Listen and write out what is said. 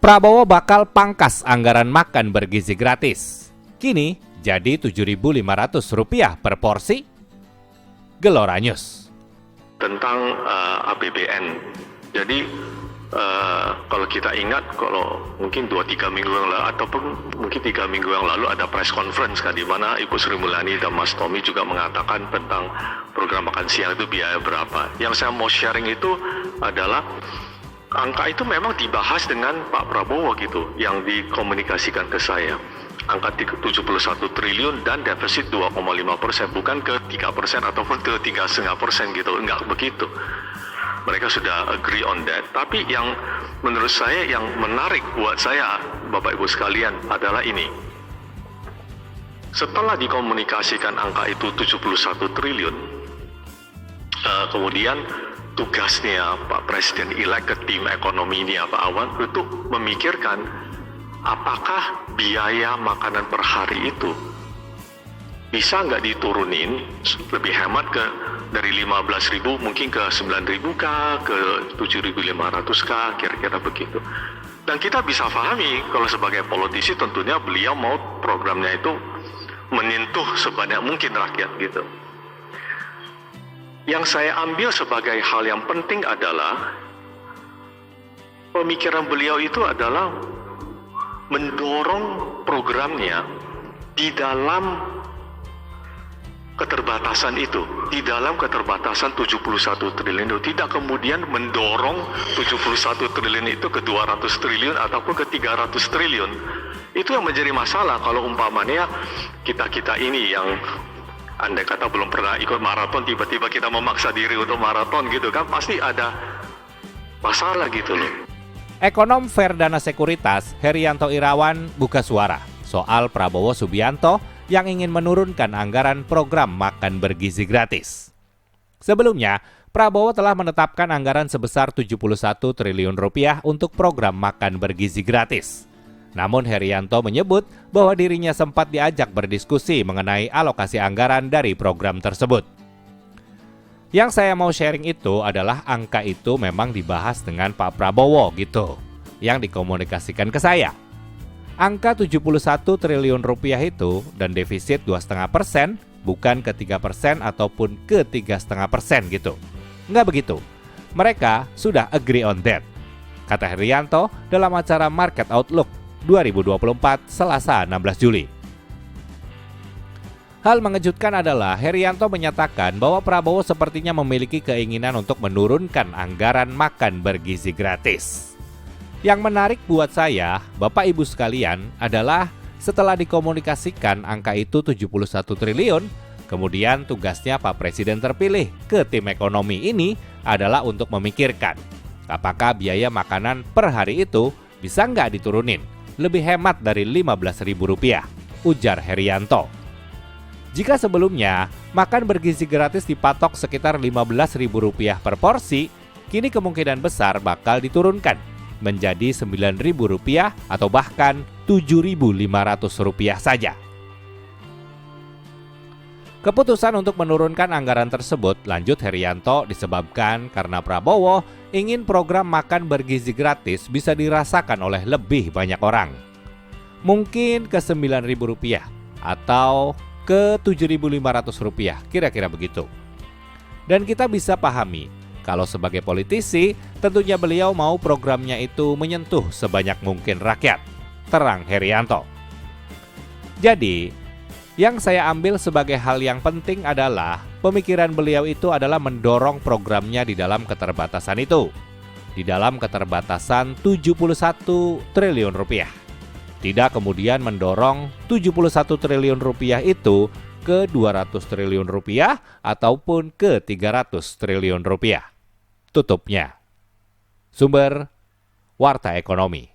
Prabowo bakal pangkas anggaran makan bergizi gratis. Kini jadi Rp7.500 per porsi. Gelora News. Tentang APBN. Jadi kalau kita ingat, kalau mungkin 2-3 minggu yang lalu ataupun mungkin 3 minggu yang lalu ada press conference kan, di mana Ibu Sri Mulyani dan Mas Tommy juga mengatakan tentang program makan siang itu biaya berapa. Yang saya mau sharing itu adalah angka itu memang dibahas dengan Pak Prabowo gitu, yang dikomunikasikan ke saya. Angka 71 triliun dan defisit 2,5%, bukan ke 3% ataupun ke 3,5% gitu, enggak begitu. Mereka sudah agree on that. Tapi yang menurut saya yang menarik buat saya, Bapak Ibu sekalian, adalah ini. Setelah dikomunikasikan angka itu 71 triliun, kemudian tugasnya Pak Presiden-elek ke tim ekonomi ini, Pak Awan, untuk memikirkan apakah biaya makanan per hari itu bisa nggak diturunin lebih hemat dari 15.000 mungkin ke 9.000 kah, ke 7.500 kah, kira-kira begitu. Dan kita bisa pahami kalau sebagai politisi tentunya beliau mau programnya itu menyentuh sebanyak mungkin rakyat gitu. Yang saya ambil sebagai hal yang penting adalah pemikiran beliau itu adalah mendorong programnya di dalam keterbatasan itu, di dalam keterbatasan 71 triliun itu, tidak kemudian mendorong 71 triliun itu ke 200 triliun ataupun ke 300 triliun. Itu yang menjadi masalah kalau umpamanya kita ini yang andai kata belum pernah ikut maraton, tiba-tiba kita memaksa diri untuk maraton gitu kan, pasti ada masalah gitu loh. Ekonom Verdana Sekuritas Herianto Irawan buka suara soal Prabowo Subianto yang ingin menurunkan anggaran program makan bergizi gratis. Sebelumnya, Prabowo telah menetapkan anggaran sebesar Rp71 triliun untuk program makan bergizi gratis. Namun Herianto menyebut bahwa dirinya sempat diajak berdiskusi mengenai alokasi anggaran dari program tersebut. Yang saya mau sharing itu adalah angka itu memang dibahas dengan Pak Prabowo gitu, yang dikomunikasikan ke saya. Angka Rp71 triliun itu dan defisit 2,5%, bukan ke 3% ataupun ke 3,5% gitu. Nggak begitu. Mereka sudah agree on that, kata Herianto dalam acara Market Outlook 2024 Selasa 16 Juli. Hal mengejutkan adalah Herianto menyatakan bahwa Prabowo sepertinya memiliki keinginan untuk menurunkan anggaran makan bergizi gratis. Yang menarik buat saya, Bapak Ibu sekalian, adalah setelah dikomunikasikan angka itu 71 triliun, kemudian tugasnya Pak Presiden terpilih ke tim ekonomi ini adalah untuk memikirkan apakah biaya makanan per hari itu bisa nggak diturunin lebih hemat dari Rp15.000, ujar Herianto. Jika sebelumnya makan bergizi gratis dipatok sekitar Rp15.000 per porsi, kini kemungkinan besar bakal diturunkan menjadi Rp9.000 atau bahkan Rp7.500 saja. Keputusan untuk menurunkan anggaran tersebut, lanjut Herianto, disebabkan karena Prabowo ingin program makan bergizi gratis bisa dirasakan oleh lebih banyak orang. Mungkin ke Rp9.000 atau ke Rp7.500, kira-kira begitu. Dan kita bisa pahami, kalau sebagai politisi, tentunya beliau mau programnya itu menyentuh sebanyak mungkin rakyat, terang Herianto. Jadi, yang saya ambil sebagai hal yang penting adalah pemikiran beliau itu adalah mendorong programnya di dalam keterbatasan itu. Di dalam keterbatasan Rp71 triliun. Tidak kemudian mendorong Rp71 triliun itu ke Rp200 triliun ataupun ke Rp300 triliun. Tutupnya. Sumber Warta Ekonomi.